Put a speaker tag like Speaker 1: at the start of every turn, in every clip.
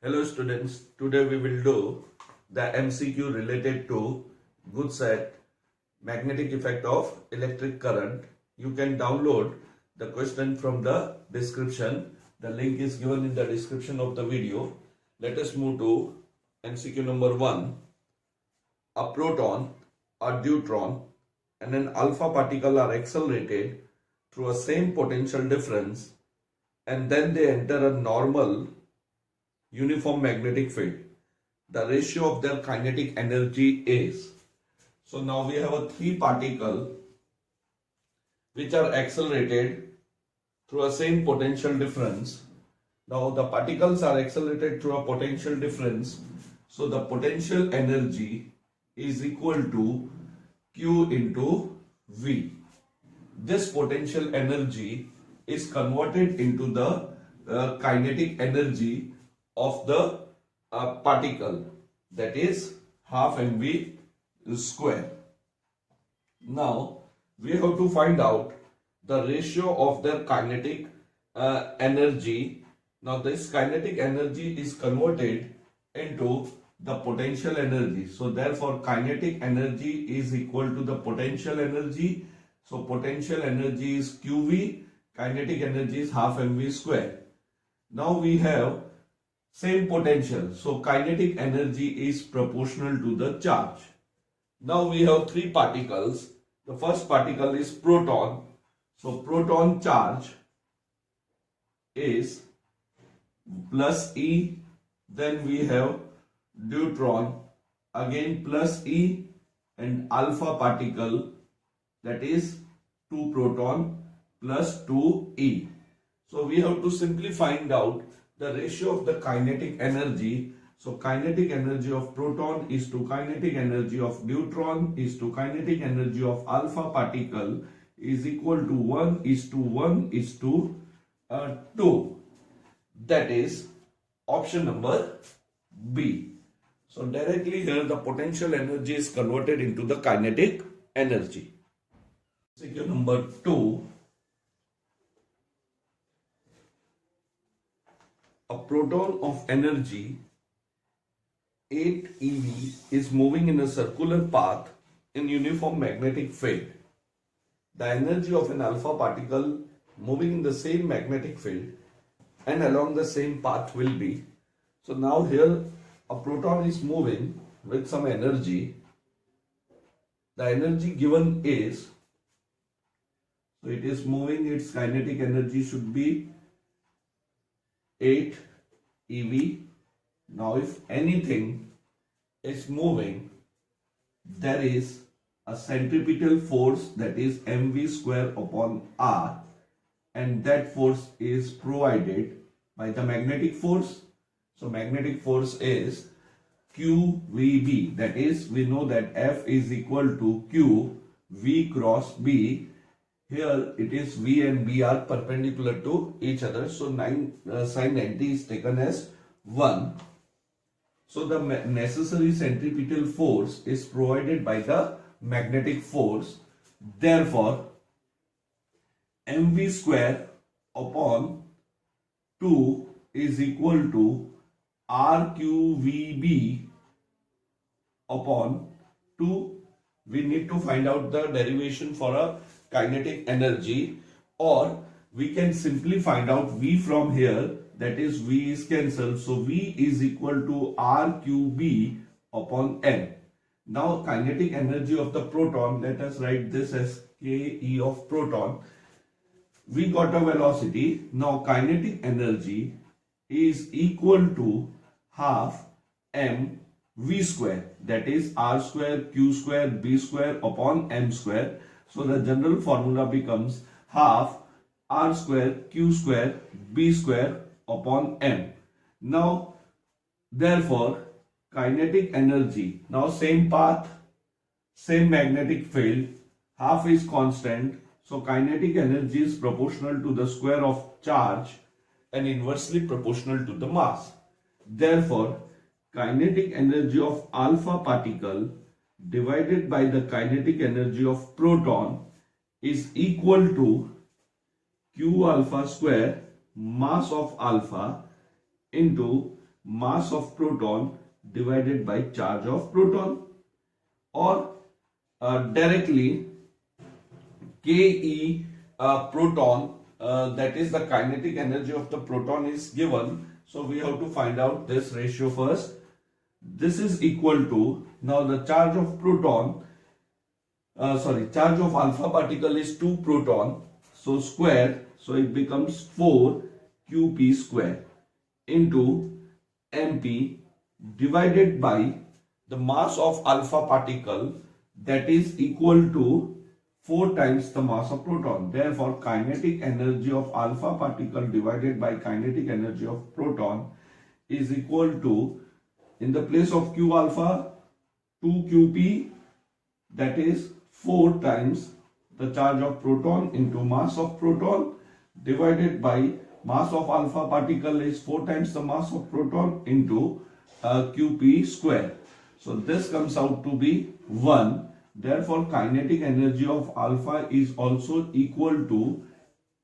Speaker 1: Hello students, today we will do the MCQ related to Goodsat magnetic effect of electric current. You can download the question from the description. The link is given in the description of the video. Let us move to MCQ number 1. A proton, a deuteron and an alpha particle are accelerated through a same potential difference and then they enter a normal uniform magnetic field. The ratio of their kinetic energy is. So now we have a three particle which are accelerated through a same potential difference. Now the particles are accelerated through a potential difference. So the potential energy is equal to Q into V. This potential energy is converted into the kinetic energy of the particle, that is half mv square. Now we have to find out the ratio of their kinetic energy. Now this kinetic energy is converted into the potential energy. So therefore kinetic energy is equal to the potential energy. So potential energy is QV, kinetic energy is half mv square. Now we have same potential, so kinetic energy is proportional to the charge. Now we have three particles. The first particle is proton. So proton charge is plus E. Then we have deuteron, again plus E, and alpha particle, that is 2 proton plus 2 E. So we have to simply find out the ratio of the kinetic energy. So kinetic energy of proton is to kinetic energy of deuteron is to kinetic energy of alpha particle is equal to 1 is to 1 is to 2. That is option number B. So directly here the potential energy is converted into the kinetic energy. Example number 2. A proton of energy 8 eV is moving in a circular path in uniform magnetic field. The energy of an alpha particle moving in the same magnetic field and along the same path will be. So now here a proton is moving with some energy. The energy given is, so it is moving, its kinetic energy should be 8 eV. Now if anything is moving, there is a centripetal force, that is mv square upon r, and that force is provided by the magnetic force. So magnetic force is QVB, that is we know that F is equal to Q V cross B. Here it is V and B are perpendicular to each other. So sin 90 is taken as 1. So the necessary centripetal force is provided by the magnetic force. Therefore, mv square upon 2 is equal to RQVB upon 2. We need to find out the derivation for a kinetic energy, or we can simply find out V from here, that is V is cancelled. So V is equal to RQB upon N. Now kinetic energy of the proton, let us write this as Ke of proton. We got a velocity. Now kinetic energy is equal to half m v square, that is r square q square b square upon m square. So the general formula becomes half r square q square b square upon m. Now therefore kinetic energy, now same path, same magnetic field, half is constant, so kinetic energy is proportional to the square of charge and inversely proportional to the mass. Therefore kinetic energy of alpha particle divided by the kinetic energy of proton is equal to Q alpha square mass of alpha into mass of proton divided by charge of proton, or directly Ke proton, that is the kinetic energy of the proton, is given. So we have to find out this ratio first. This is equal to, now the charge of proton, charge of alpha particle is 2 proton, so square, so it becomes 4 qp square into mp divided by the mass of alpha particle, that is equal to 4 times the mass of proton. Therefore, kinetic energy of alpha particle divided by kinetic energy of proton is equal to, in the place of q alpha, 2 qp, that is 4 times the charge of proton into mass of proton divided by mass of alpha particle is 4 times the mass of proton into qp square. So this comes out to be 1. Therefore, kinetic energy of alpha is also equal to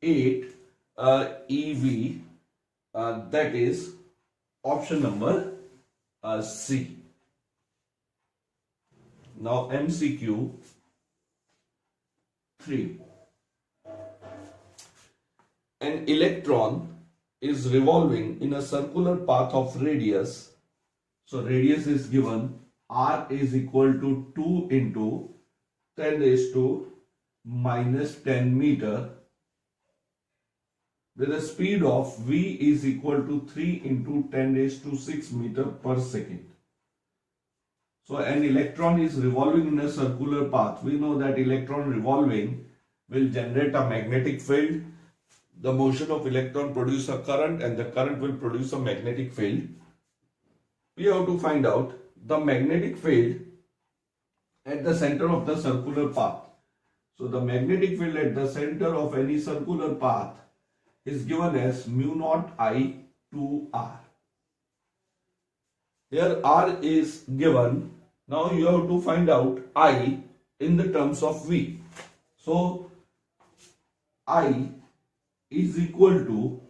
Speaker 1: 8 eV. That is option number C. Now MCQ 3. An electron is revolving in a circular path of radius. So radius is given, r is equal to 2 into 10 raised to minus 10 meter with a speed of v is equal to 3 into 10 raised to 6 meter per second. So an electron is revolving in a circular path. We know that electron revolving will generate a magnetic field. The motion of electron produces a current, and the current will produce a magnetic field. We have to find out the magnetic field at the center of the circular path. So the magnetic field at the center of any circular path is given as mu naught I 2r. Here r is given. Now you have to find out I in the terms of V. So I is equal to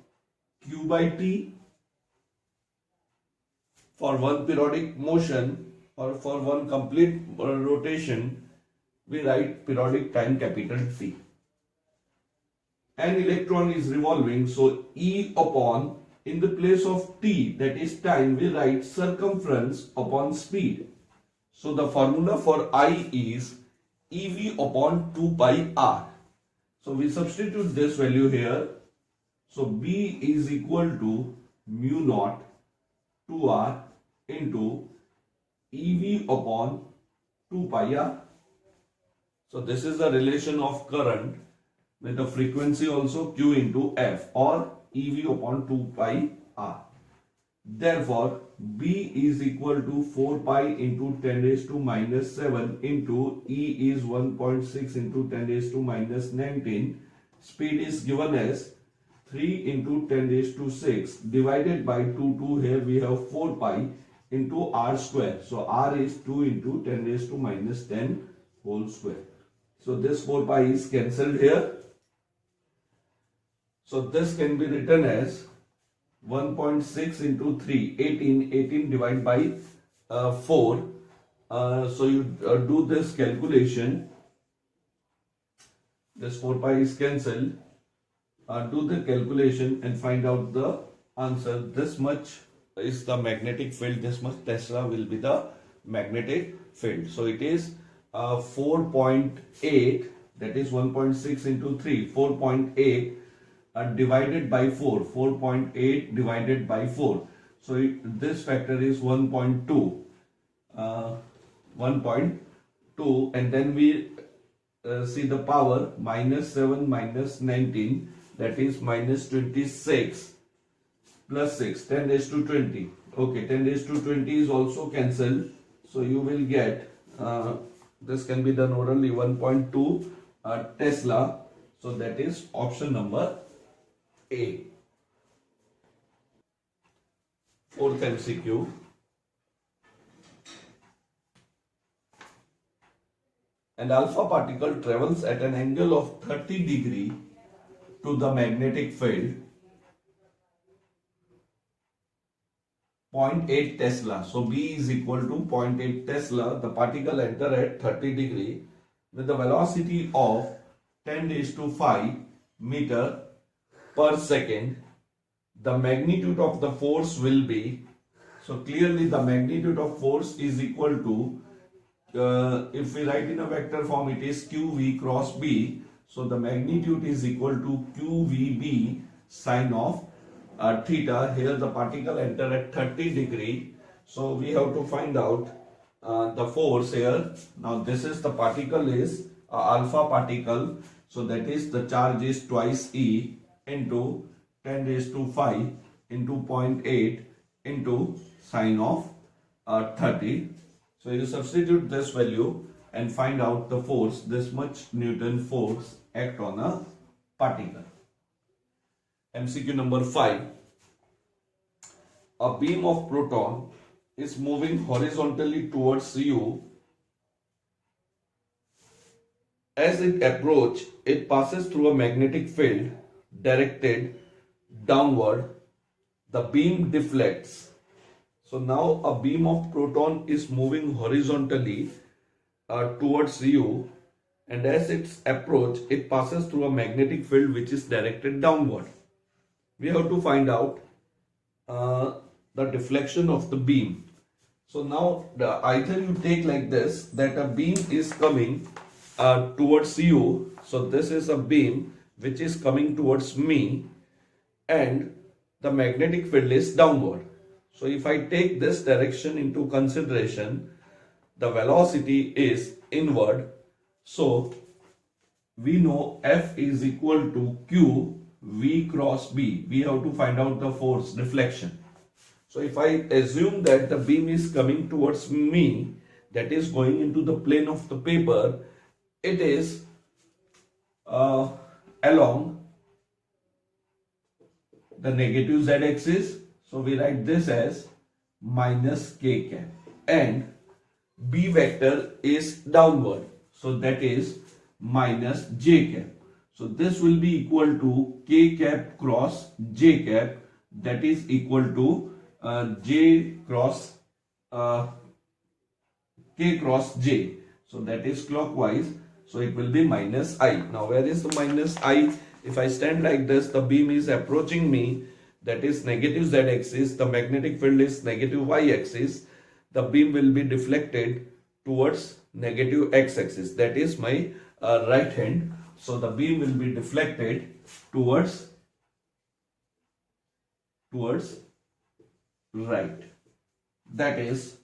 Speaker 1: q by t. For one periodic motion or for one complete rotation, we write periodic time capital T. An electron is revolving, so E upon, in the place of T, that is time, we write circumference upon speed. So the formula for I is EV upon 2 pi r. So we substitute this value here. So B is equal to mu naught 2r into EV upon 2 pi r. So this is the relation of current with the frequency also Q into F, or EV upon 2 pi r. Therefore, B is equal to 4 pi into 10 raised to minus 7 into E is 1.6 into 10 raised to minus 19. Speed is given as 3 into 10 raised to 6 divided by 2. Here we have 4 pi into r square. So r is 2 into 10 raised to minus 10 whole square. So this 4 pi is cancelled here. So this can be written as 1.6 into 3, 18 divided by 4. So you do this calculation. This 4 pi is cancelled. Do the calculation and find out the answer. This much is the magnetic field. This much Tesla will be the magnetic field. So it is 4.8, that is 1.6 into 3, 4.8 divided by 4, 4.8 divided by 4. So this factor is 1.2, 1.2, and then we see the power minus 7 minus 19, that is minus 26 plus 6, 10 raised to 20. Okay, 10 raised to 20 is also cancelled. So you will get, this can be done orally, 1.2 Tesla. So that is option number A. Fourth MCQ. An alpha particle travels at an angle of 30 degree to the magnetic field 0.8 Tesla. So B is equal to 0.8 Tesla. The particle enter at 30 degree with the velocity of 10 raised to 5 meter per second. The magnitude of the force will be, so clearly the magnitude of force is equal to, if we write in a vector form, it is QV cross B. So the magnitude is equal to QVB sine of theta. Here the particle enter at 30 degree. So we have to find out the force here. Now this is the particle is alpha particle. So that is the charge is twice E into 10 raised to 5 into 0.8 into sine of 30. So you substitute this value and find out the force. This much Newton force act on a particle. MCQ number 5. A beam of proton is moving horizontally towards you. As it approaches, it passes through a magnetic field directed downward. The beam deflects. So now a beam of proton is moving horizontally towards you, and as its approach, it passes through a magnetic field which is directed downward. We have to find out the deflection of the beam. So now either you take like this, that a beam is coming towards you. So this is a beam which is coming towards me, and the magnetic field is downward. So if I take this direction into consideration, the velocity is inward. So we know F is equal to Q V cross B. We have to find out the force deflection. So if I assume that the beam is coming towards me, that is going into the plane of the paper, it is along the negative z axis. So we write this as minus k cap, and B vector is downward. So that is minus j cap. So this will be equal to k cap cross j cap, that is equal to j cross k cross j. So that is clockwise. So it will be minus I. Now where is the minus I? If I stand like this, the beam is approaching me, that is negative z axis. The magnetic field is negative y axis. The beam will be deflected towards negative x axis. That is my right hand. So the beam will be deflected towards right. That is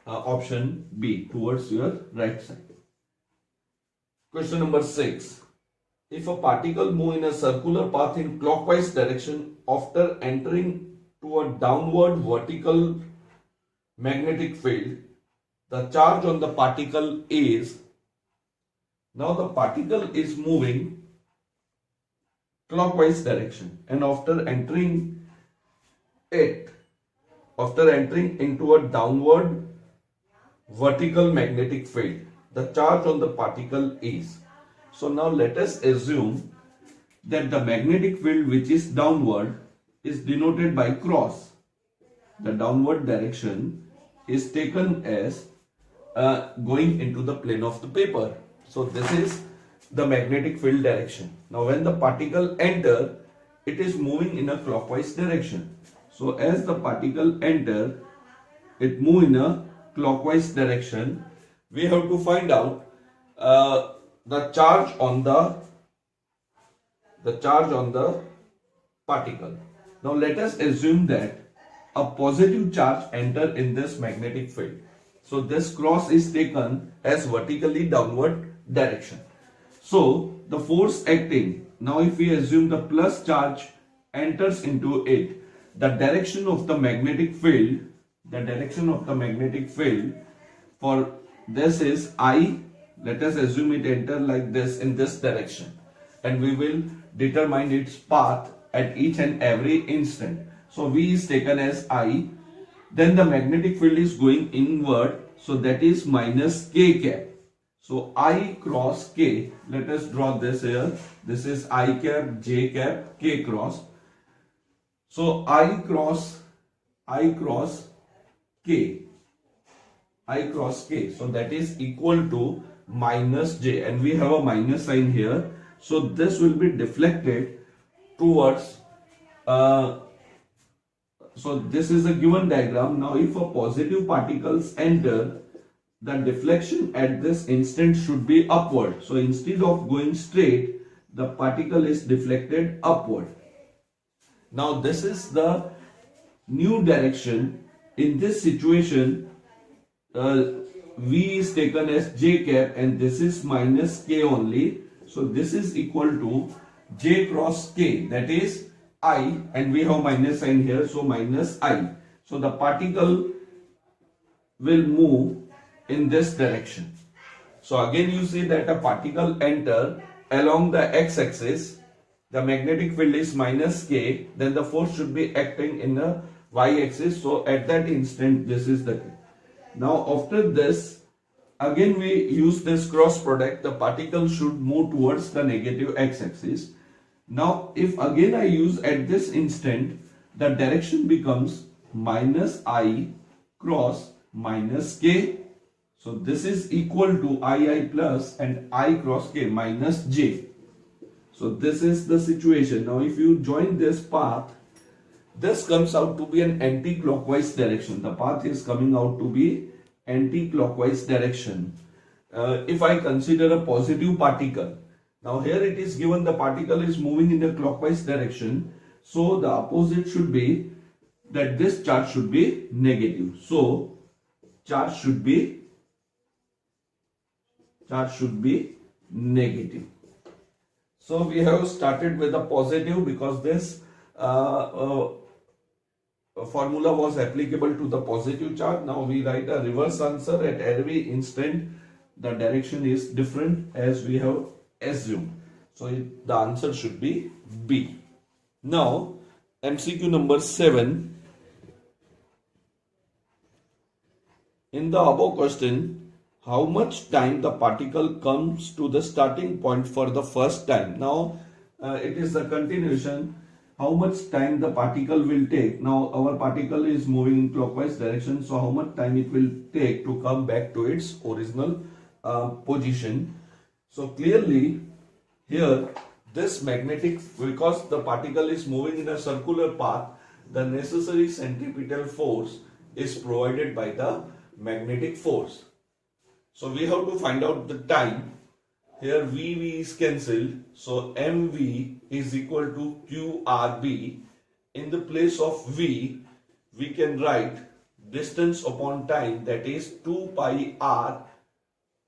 Speaker 1: option B, towards your right side. Question number 6. If a particle moves in a circular path in clockwise direction after entering to a downward vertical magnetic field, the charge on the particle is, now the particle is moving clockwise direction, and after entering into a downward vertical magnetic field, the charge on the particle is. So now let us assume that the magnetic field which is downward is denoted by cross. The downward direction is taken as going into the plane of the paper. So this is the magnetic field direction. Now when the particle enter, it is moving in a clockwise direction. So as the particle enter, it move in a clockwise direction. We have to find out the charge on the particle. Now let us assume that a positive charge enter in this magnetic field. So this cross is taken as vertically downward direction. So the force acting, now if we assume the plus charge enters into it, the direction of the magnetic field, for this is I. Let us assume it enter like this in this direction, and we will determine its path at each and every instant. So V is taken as I. Then the magnetic field is going inward, so that is minus k cap. So I cross k, let us draw this here. This is I cap, j cap, k cross. So I cross I cross K. I cross K. So that is equal to minus J, and we have a minus sign here. So this will be deflected towards so this is a given diagram. Now if a positive particles enter, the deflection at this instant should be upward. So instead of going straight, the particle is deflected upward. Now this is the new direction. In this situation, V is taken as J cap and this is minus K only. So this is equal to J cross K, that is I, and we have minus sign here, so minus I. So the particle will move in this direction. So again you see that a particle enter along the x-axis, the magnetic field is minus K, then the force should be acting in the y-axis. So at that instant this is the K. Now after this, again we use this cross product, the particle should move towards the negative x-axis. Now if again I use at this instant, the direction becomes minus I cross minus K. So this is equal to II plus and I cross K minus J. So this is the situation. Now if you join this path, this comes out to be an anti-clockwise direction. The path is coming out to be anti-clockwise direction. If I consider a positive particle, now here it is given the particle is moving in the clockwise direction. So the opposite should be that this charge should be negative. So charge should be negative. So we have started with a positive because this formula was applicable to the positive charge. Now we write a reverse answer. At every instant the direction is different as we have assumed. So the answer should be B. Now MCQ number 7. In the above question, how much time the particle comes to the starting point for the first time? Now it is a continuation. How much time the particle will take? Now our particle is moving in clockwise direction, so how much time it will take to come back to its original position? So clearly here this magnetic, because the particle is moving in a circular path, the necessary centripetal force is provided by the magnetic force. So we have to find out the time. Here VV is cancelled, so MV is equal to QRB. In the place of V, we can write distance upon time, that is 2 pi r.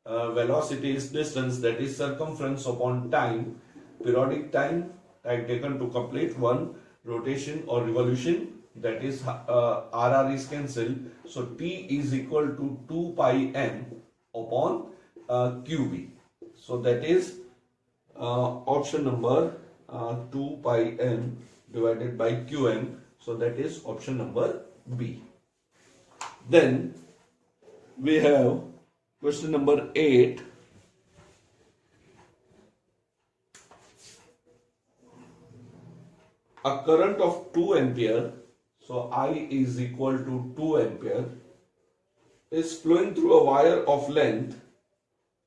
Speaker 1: Velocity is distance, that is circumference upon time. Periodic time taken to complete one rotation or revolution, that is RR is cancelled. So T is equal to 2 pi m upon QB. So that is option number 2 pi m divided by qm. So that is option number B. Then we have question number 8. A current of 2 ampere, so I is equal to 2 ampere, is flowing through a wire of length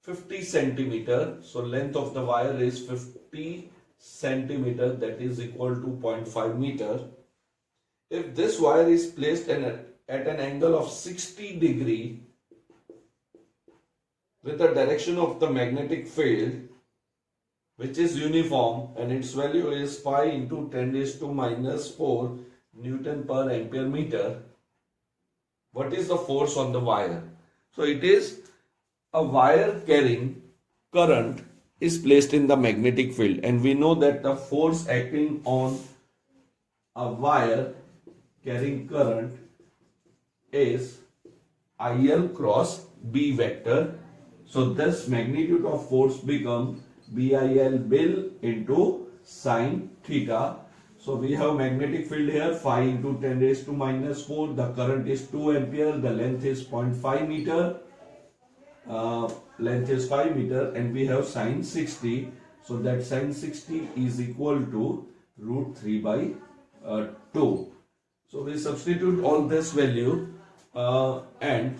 Speaker 1: 50 centimeter. So length of the wire is 50 centimeter, that is equal to 0.5 meter. If this wire is placed at an angle of 60 degree with the direction of the magnetic field, which is uniform, and its value is pi into 10 raised to minus 4 Newton per ampere meter, what is the force on the wire? So it is a wire carrying current is placed in the magnetic field, and we know that the force acting on a wire carrying current is IL cross B vector. So this magnitude of force becomes BIL Bill into sine theta. So we have magnetic field here, phi into 10 raised to minus 4. The current is 2 ampere. The length is 0.5 meter. Length is 5 meter, and we have sine 60. So that sine 60 is equal to root 3 by 2. So we substitute all this value and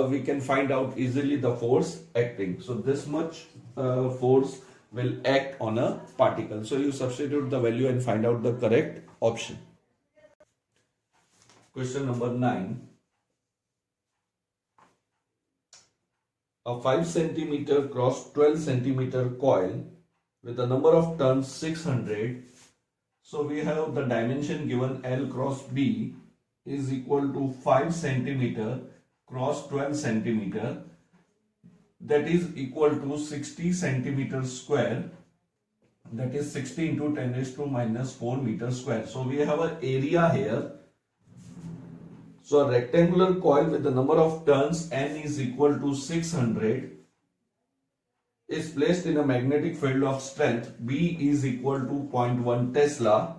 Speaker 1: we can find out easily the force acting. So this much force will act on a particle. So you substitute the value and find out the correct option. Question number 9. A 5 centimeter cross 12 centimeter coil with a number of turns 600. So we have the dimension given L cross B is equal to 5 centimeter cross 12 centimeter, that is equal to 60 centimeter square, that is 60 into 10 raised to minus 4 meter square. So we have an area here. So a rectangular coil with the number of turns N is equal to 600 is placed in a magnetic field of strength B is equal to 0.1 Tesla.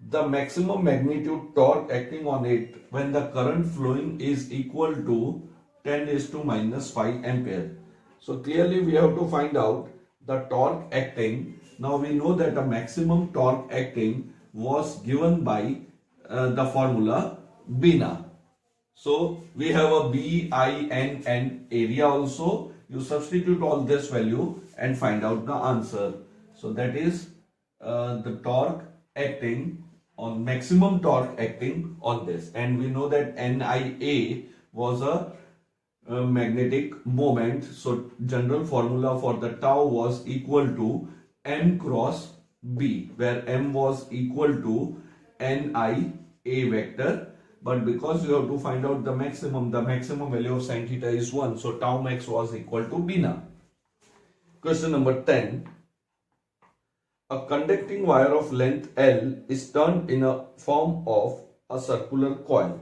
Speaker 1: The maximum magnitude torque acting on it when the current flowing is equal to 10 raised to minus 5 ampere. So clearly we have to find out the torque acting. Now we know that a maximum torque acting was given by the formula BINA. So we have a BINN area also. You substitute all this value and find out the answer. So that is the torque acting on maximum torque acting on this, and we know that NIA was a magnetic moment. So general formula for the tau was equal to M cross B, where M was equal to NIA vector. But because you have to find out the maximum value of sin theta is 1. So tau max was equal to BINA. Question number 10. A conducting wire of length L is turned in a form of a circular coil.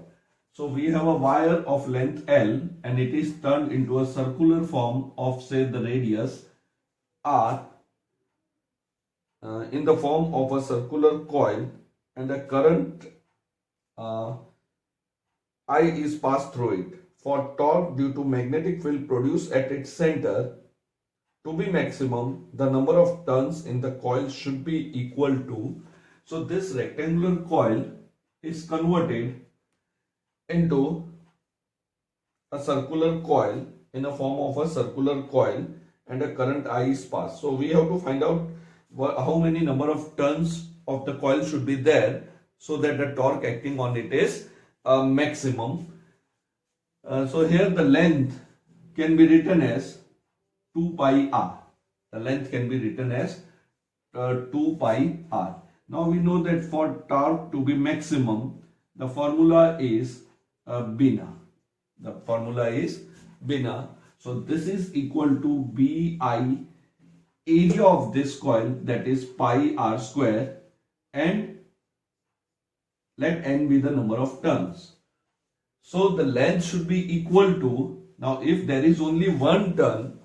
Speaker 1: So we have a wire of length L and it is turned into a circular form of, say, the radius R in the form of a circular coil, and the current I is passed through it. For torque due to magnetic field produced at its center to be maximum, the number of turns in the coil should be equal to. So this rectangular coil is converted into a circular coil in a form of a circular coil, and a current I is passed. So we have to find out how many number of turns of the coil should be there so that the torque acting on it is maximum. So here the length can be written as 2 pi r. The length can be written as 2 pi r. Now we know that for torque to be maximum, the formula is BINA. The formula is BINA. So this is equal to BI, area of this coil, that is pi r square, and let n be the number of turns. So the length should be equal to, now if there is only one turn,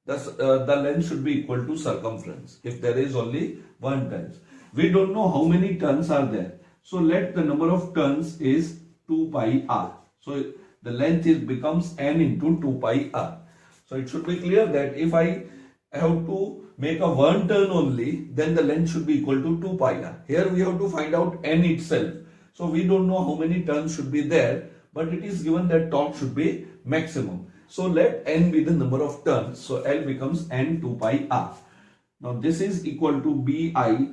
Speaker 1: the length should be equal to circumference. If there is only one turn, we don't know how many turns are there. So let the number of turns is 2 pi r. So the length becomes n into 2 pi r. So it should be clear that if I have to make a one turn only, then the length should be equal to 2 pi r. Here we have to find out n itself. So we don't know how many turns should be there, but it is given that torque should be maximum. So let n be the number of turns. So L becomes n 2 pi r. Now this is equal to BI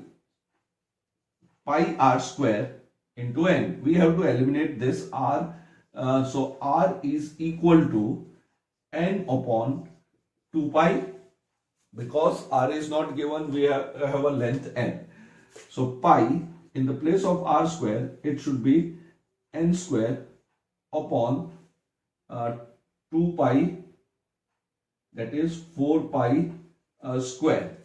Speaker 1: pi r square into n. We have to eliminate this r. So r is equal to n upon 2 pi. Because r is not given, we have a length n. So pi, in the place of r square, it should be n square upon 2 pi, that is 4 pi square.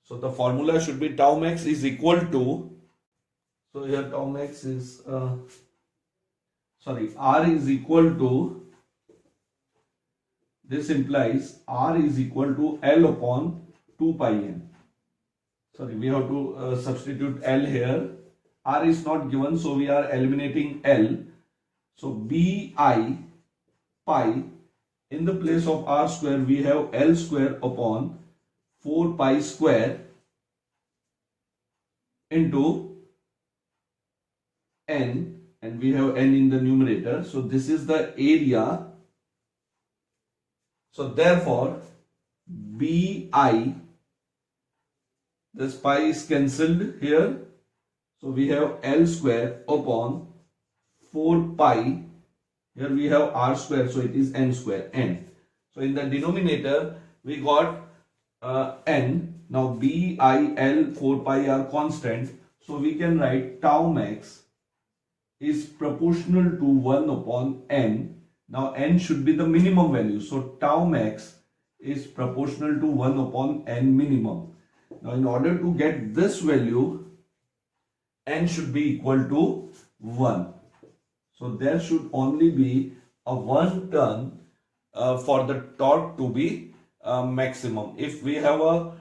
Speaker 1: So the formula should be tau max is equal to, so here tau max is, r is equal to, this implies r is equal to L upon 2 pi n. Sorry, we have to substitute L here. R is not given, so we are eliminating L. So BI pi, in the place of r square, we have L square upon 4 pi square into n, and we have n in the numerator. So this is the area. So therefore, bi, this pi is cancelled here. So we have L square upon 4 pi. Here we have R square, so it is n square, n. So in the denominator, we got n. Now B, I, L, 4 pi are constant. So we can write tau max is proportional to 1 upon n. Now n should be the minimum value. So tau max is proportional to 1 upon n minimum. Now in order to get this value, n should be equal to 1. So there should only be a 1 turn for the torque to be maximum. If we have a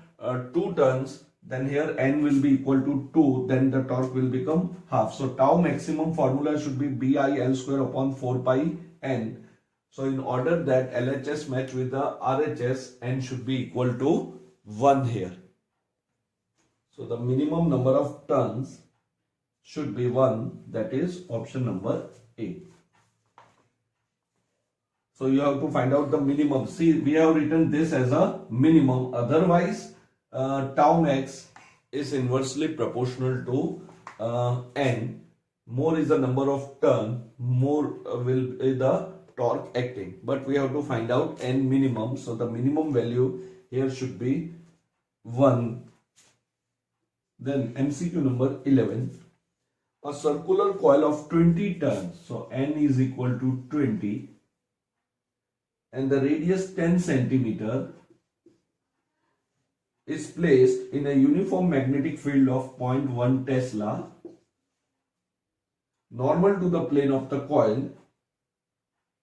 Speaker 1: 2 turns, then here n will be equal to 2, then the torque will become half. So tau maximum formula should be bi L square upon 4 pi n. So in order that LHS match with the RHS, n should be equal to 1 here. So the minimum number of turns should be 1, that is option number A. So you have to find out the minimum. See, we have written this as a minimum. Otherwise, tau max is inversely proportional to n. More is the number of turn, more will be the torque acting. But we have to find out n minimum. So the minimum value here should be 1. Then MCQ number 11. A circular coil of 20 turns. So n is equal to 20. And the radius 10 centimeter is placed in a uniform magnetic field of 0.1 Tesla, normal to the plane of the coil.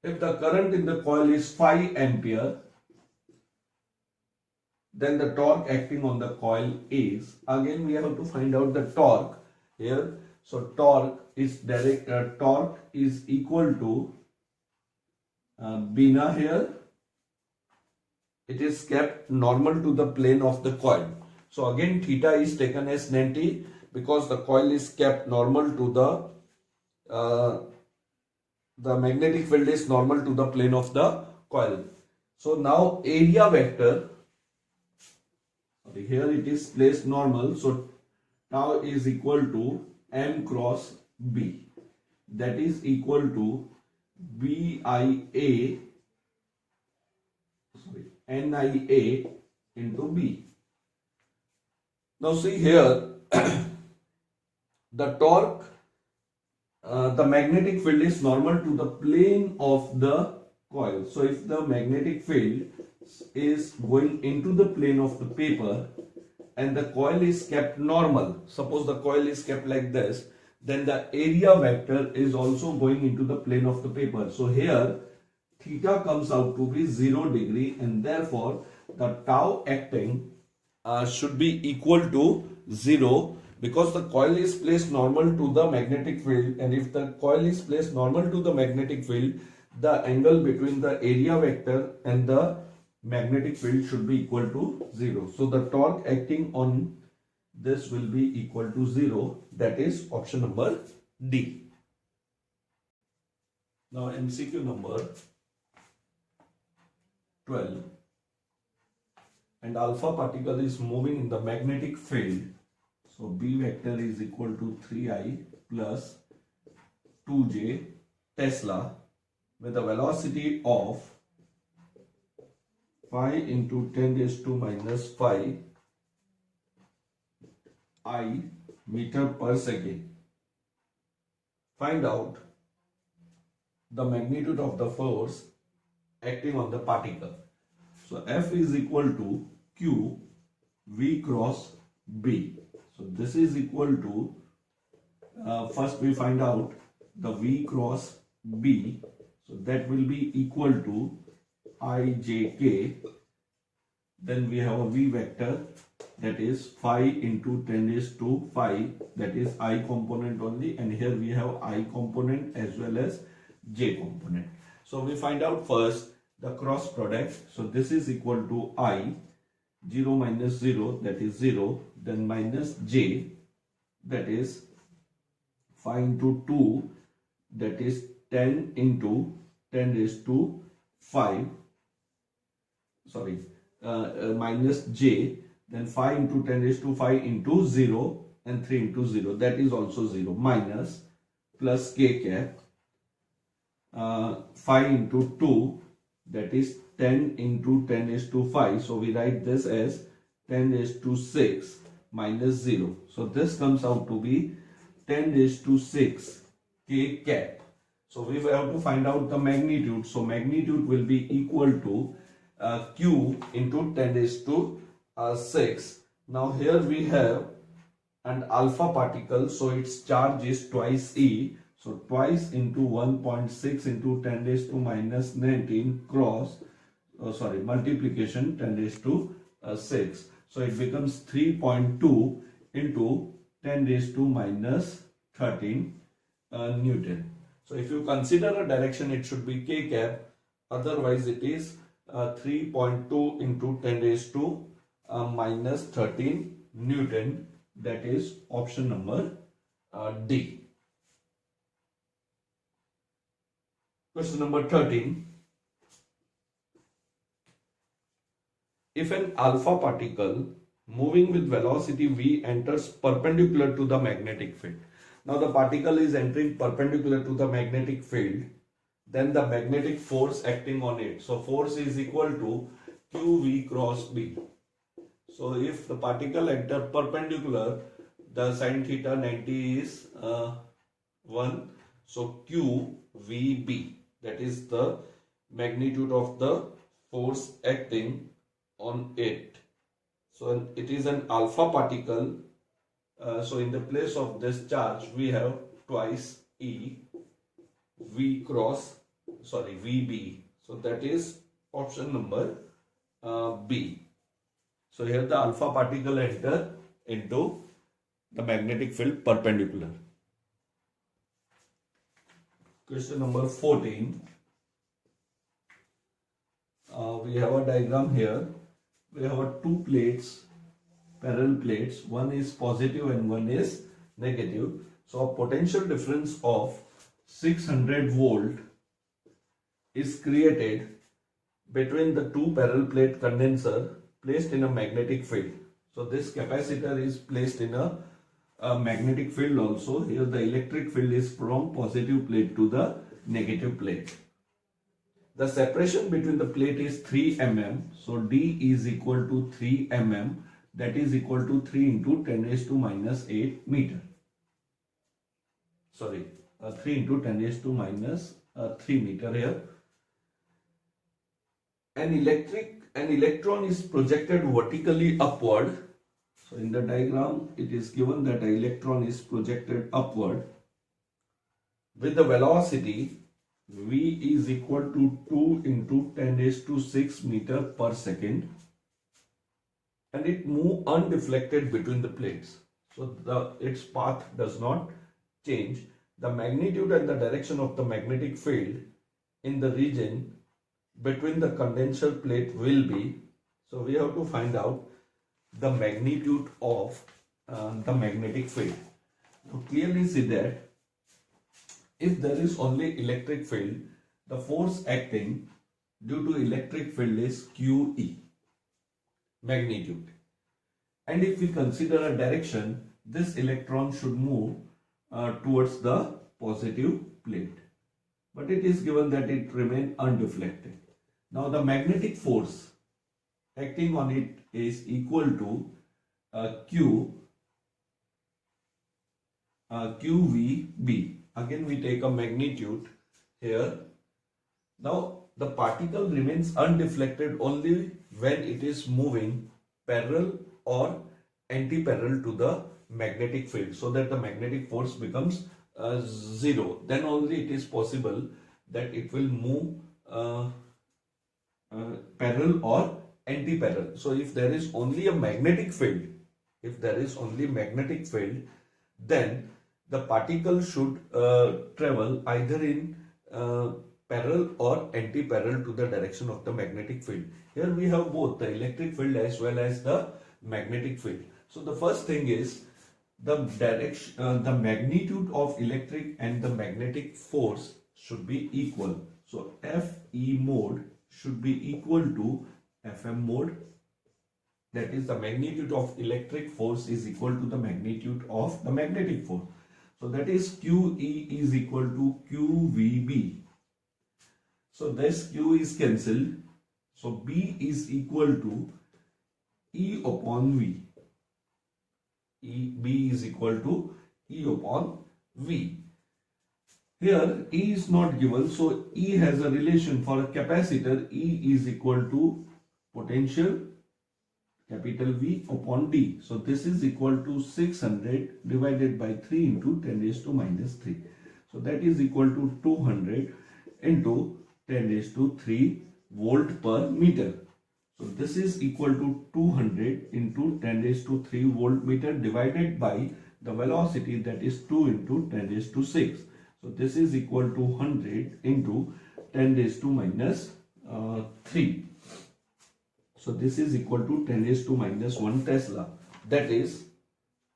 Speaker 1: If the current in the coil is 5 ampere, then the torque acting on the coil is, again we have to find out the torque here. So torque is equal to Bina here. It is kept normal to the plane of the coil. So again theta is taken as 90 because the coil is kept normal to the magnetic field is normal to the plane of the coil. So now area vector, here it is placed normal. So tau is equal to m cross b. That is equal to BIA, NIA into B. Now see here, the torque, the magnetic field is normal to the plane of the coil. So if the magnetic field is going into the plane of the paper and the coil is kept normal, suppose the coil is kept like this, then the area vector is also going into the plane of the paper. So here theta comes out to be 0 degree, and therefore the tau acting should be equal to 0 because the coil is placed normal to the magnetic field, and if the coil is placed normal to the magnetic field, the angle between the area vector and the magnetic field should be equal to 0. So the torque acting on this will be equal to 0. That is option number D. Now MCQ number 12. And alpha particle is moving in the magnetic field. So B vector is equal to 3I plus 2J Tesla with a velocity of 5 into 10 raised to minus 5 I meter per second. Find out the magnitude of the force acting on the particle. So F is equal to Q V cross B. So this is equal to, first we find out the V cross B. So that will be equal to IJK. Then we have a V vector, that is 5 into 10 raised to 5, that is I component only, and here we have I component as well as J component. So we find out first the cross product. So this is equal to I, 0 minus 0, that is 0, then minus J, that is 5 into 2, that is 10 into 10 raised to 5, sorry, minus j, then 5 into 10 raised to 5 into 0 and 3 into 0, that is also 0, minus plus k cap, 5 into 2, that is 10 into 10 raised to 5, so we write this as 10 raised to 6 minus 0, so this comes out to be 10 raised to 6 k cap. So we have to find out the magnitude, so magnitude will be equal to q into 10 raised to 6. Now here we have an alpha particle, so its charge is twice e, so twice into 1.6 into 10 raised to minus 19 cross, multiplication 10 raised to 6, so it becomes 3.2 into 10 raised to minus 13 Newton. So if you consider a direction, it should be k cap, otherwise it is 3.2 into 10 raised to minus 13 Newton, that is option number D. Question number 13. If an alpha particle moving with velocity v enters perpendicular to the magnetic field. Now the particle is entering perpendicular to the magnetic field, then the magnetic force acting on it. So force is equal to qv cross b. So if the particle enter perpendicular, the sin theta 90 is 1. So qvb, that is the magnitude of the force acting on it. So it is an alpha particle. So in the place of this charge, we have twice E, V cross, VB. So that is option number B. So here the alpha particle enter into the magnetic field perpendicular. Question number 14. We have a diagram here. We have two plates, parallel plates. One is positive and one is negative. So a potential difference of 600 volt is created between the two parallel plate condenser placed in a magnetic field. So this capacitor is placed in a magnetic field also. Here the electric field is from positive plate to the negative plate. The separation between the plate is 3 mm. So D is equal to 3 mm. That is equal to 3 into 10 raised to minus 8 meter. 3 into 10 raised to minus 3 meter here. An electron is projected vertically upward. So in the diagram, it is given that an electron is projected upward with the velocity v is equal to 2 into 10 raised to 6 meter per second, and it moves undeflected between the plates. So its path does not change. The magnitude and the direction of the magnetic field in the region between the condenser plate will be, so we have to find out the magnitude of the magnetic field. Now clearly see that if there is only electric field, the force acting due to electric field is QE, magnitude. And if we consider a direction, this electron should move towards the positive plate. But it is given that it remains undeflected. Now the magnetic force acting on it is equal to QVB. Again we take a magnitude here. Now the particle remains undeflected only when it is moving parallel or anti-parallel to the magnetic field, so that the magnetic force becomes 0. Then only it is possible that it will move parallel or anti-parallel. So if there is only a magnetic field, then the particle should travel either in parallel or anti-parallel to the direction of the magnetic field. Here we have both the electric field as well as the magnetic field. So the first thing is the magnitude of electric and the magnetic force should be equal. So Fe mode should be equal to Fm mode. That is, the magnitude of electric force is equal to the magnitude of the magnetic force. So that is QE is equal to QVB. So this Q is cancelled. So B is equal to E upon V. B is equal to E upon V. Here E is not given, so E has a relation. For a capacitor, E is equal to potential capital V upon D. So this is equal to 600 divided by 3 into 10 raised to minus 3. So that is equal to 200 into 10 raised to 3 volt per meter. So this is equal to 200 into 10 raised to 3 volt meter divided by the velocity, that is 2 into 10 raised to 6. So this is equal to 100 into 10 raised to minus 3. So this is equal to 10 raised to minus 1 Tesla. That is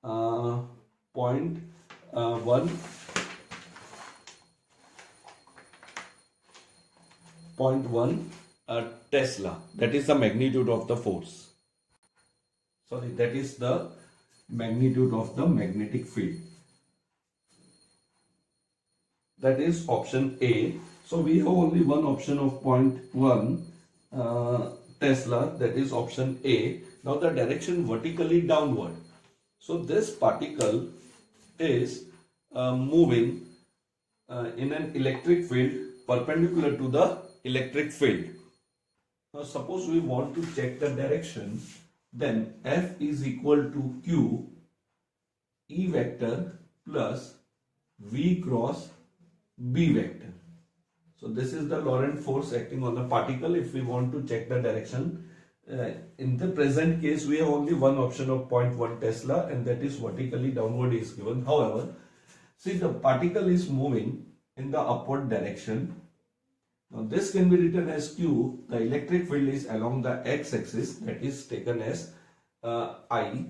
Speaker 1: 0.1 Tesla. That is the magnitude of the force. Sorry, that is the magnitude of the magnetic field. That is option A. So we have only one option of 0.1 Tesla, that is option A. Now the direction vertically downward. So this particle is moving in an electric field perpendicular to the electric field. Now suppose we want to check the direction, then F is equal to Q E vector plus V cross B vector. So this is the Lorentz force acting on a particle if we want to check the direction. In the present case, we have only one option of 0.1 Tesla, and that is vertically downward is given. However, see, the particle is moving in the upward direction. Now this can be written as Q. The electric field is along the x-axis, that is taken as I,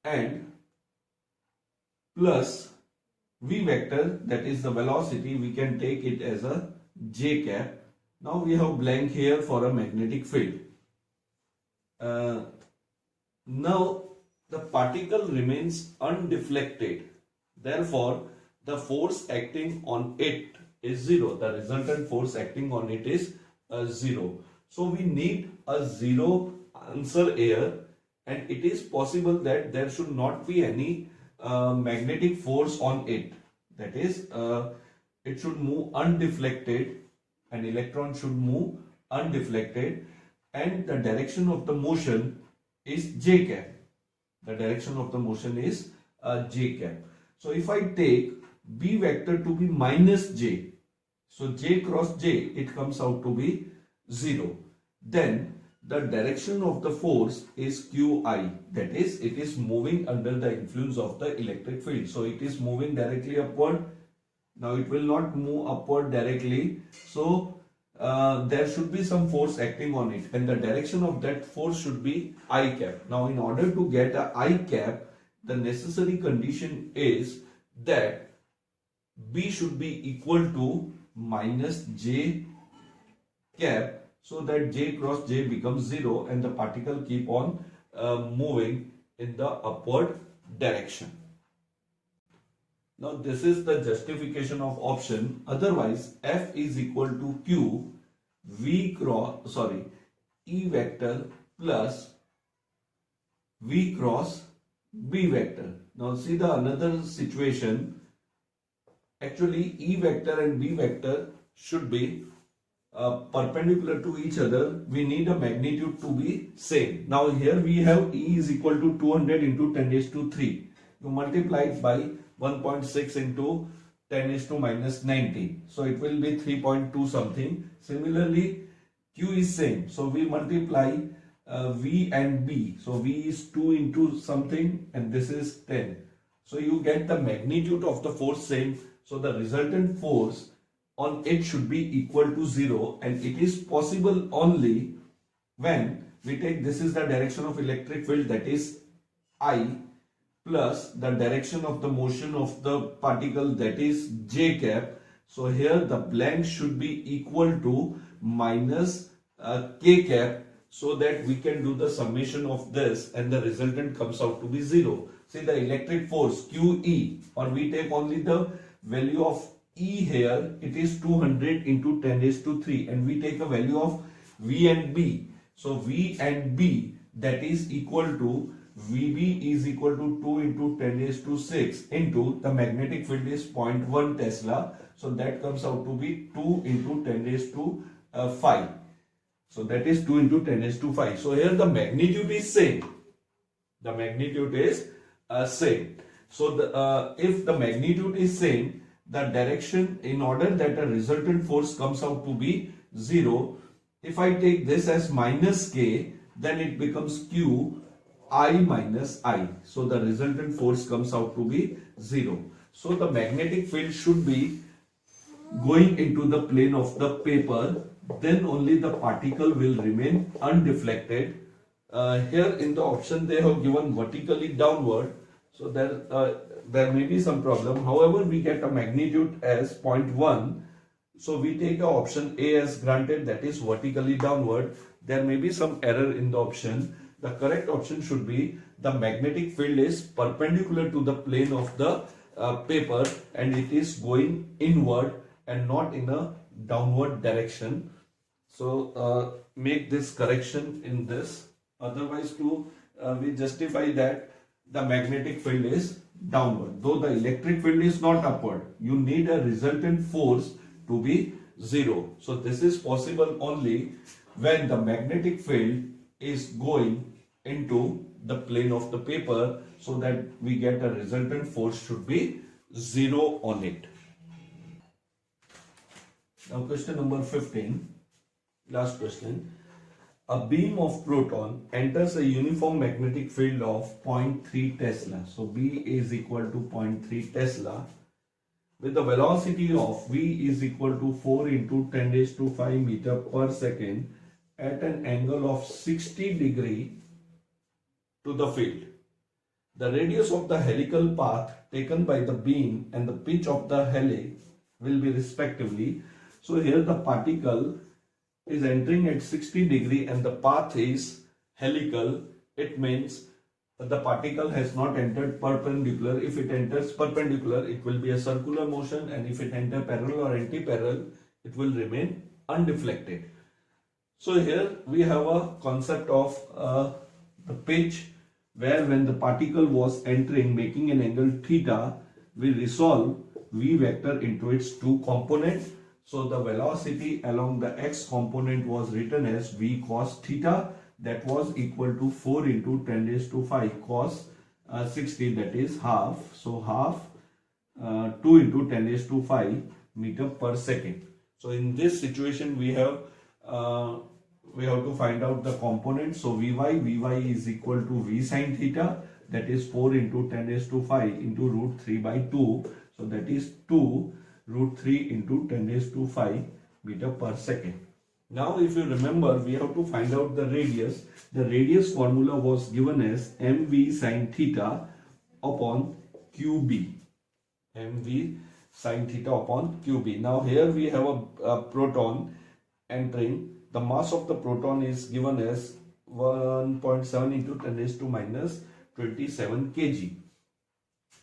Speaker 1: and plus V vector, that is the velocity, we can take it as a J cap. Now we have blank here for a magnetic field. Now the particle remains undeflected. Therefore, the force acting on it is 0. The resultant force acting on it is 0. So we need a 0 answer here, and it is possible that there should not be any magnetic force on it. That is, it should move undeflected, an electron should move undeflected, and the direction of the motion is j cap. The direction of the motion is j cap. So if I take B vector to be minus j, so j cross j, it comes out to be 0. Then the direction of the force is Qi, that is, it is moving under the influence of the electric field. So it is moving directly upward. Now it will not move upward directly. So there should be some force acting on it, and the direction of that force should be I cap. Now in order to get a I cap, the necessary condition is that B should be equal to minus j cap, so that j cross j becomes 0 and the particle keep on moving in the upward direction. Now this is the justification of option. Otherwise, F is equal to Q E vector plus V cross B vector. Now see the another situation. Actually, E vector and B vector should be perpendicular to each other. We need a magnitude to be same. Now here we have E is equal to 200 into 10 raised to 3. You multiply it by 1.6 into 10 raised to minus 90. So it will be 3.2 something. Similarly, Q is same. So we multiply V and B. So V is 2 into something and this is 10. So you get the magnitude of the force same. So the resultant force on it should be equal to 0, and it is possible only when we take, this is the direction of electric field, that is I, plus the direction of the motion of the particle, that is j cap. So here the blank should be equal to minus k cap, so that we can do the summation of this and the resultant comes out to be 0. See the electric force QE, or we take only the value of E here, it is 200 into 10 raised to 3, and we take a value of V and B. So V and B, that is equal to VB is equal to 2 into 10 raised to 6 into the magnetic field is 0.1 Tesla. So that comes out to be 2 into 10 raised to 5. So that is 2 into 10 raised to 5. So here the magnitude is same. The magnitude is same. So if the magnitude is same, the direction, in order that a resultant force comes out to be 0, if I take this as minus k, then it becomes Q I minus I. So the resultant force comes out to be 0. So the magnetic field should be going into the plane of the paper, then only the particle will remain undeflected. Here in the option they have given vertically downward, so there may be some problem. However, we get a magnitude as 0.1, so we take the option A as granted, that is vertically downward. There may be some error in the option. The correct option should be the magnetic field is perpendicular to the plane of the paper and it is going inward and not in a downward direction. So make this correction in this. Otherwise, we justify that the magnetic field is downward. Though the electric field is not upward, you need a resultant force to be 0. So this is possible only when the magnetic field is going into the plane of the paper, so that we get a resultant force should be 0 on it. Now question number 15, last question. A beam of proton enters a uniform magnetic field of 0.3 Tesla. So B is equal to 0.3 Tesla with the velocity of V is equal to 4 into 10 raised to 5 meter per second at an angle of 60 degree to the field. The radius of the helical path taken by the beam and the pitch of the helix will be respectively. So here the particle is entering at 60 degree and the path is helical. It means that the particle has not entered perpendicular. If it enters perpendicular, it will be a circular motion, and if it enters parallel or anti-parallel, it will remain undeflected. So here we have a concept of the pitch, where when the particle was entering making an angle theta, we resolve V vector into its two components. So the velocity along the x component was written as V cos theta, that was equal to 4 into 10 raised to 5 cos 60, that is half. So half 2 into 10 raised to 5 meter per second. So in this situation we have to find out the component. So Vy is equal to V sin theta, that is 4 into 10 raised to 5 into root 3 by 2. So that is 2 root 3 into 10 raised to 5 meter per second. Now if you remember, we have to find out the radius. The radius formula was given as mv sin theta upon qb. mv sin theta upon qb. Now here we have a proton entering. The mass of the proton is given as 1.7 into 10 raised to minus 27 kg.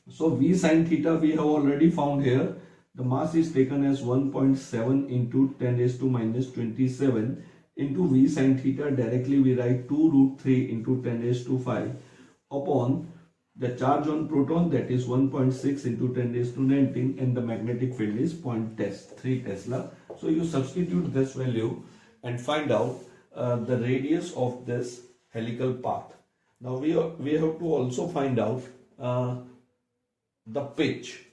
Speaker 1: So V sin theta we have already found here. The mass is taken as 1.7 into 10 raised to minus 27 into V sin theta. Directly we write 2 root 3 into 10 raised to 5 upon the charge on proton, that is 1.6 into 10 raised to 19, and the magnetic field is 0.3 Tesla. So you substitute this value and find out the radius of this helical path. Now we have to also find out the pitch.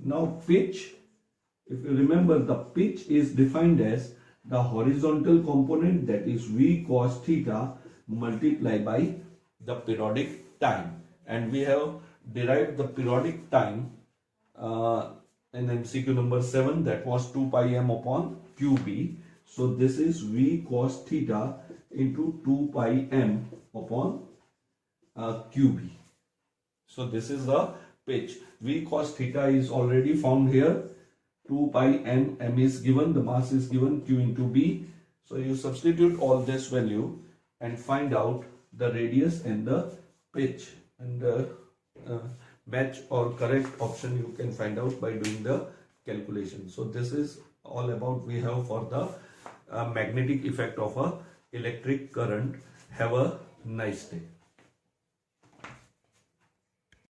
Speaker 1: Now pitch, if you remember, the pitch is defined as the horizontal component, that is V cos theta multiplied by the periodic time, and we have derived the periodic time in MCQ number 7, that was 2 pi m upon qb. So this is V cos theta into 2 pi m upon qb. So this is the pitch. V cos theta is already found here. 2 pi n, m is given, the mass is given, q into b. So you substitute all this value and find out the radius and the pitch, and the match or correct option you can find out by doing the calculation. So this is all about we have for the magnetic effect of a electric current. Have a nice day.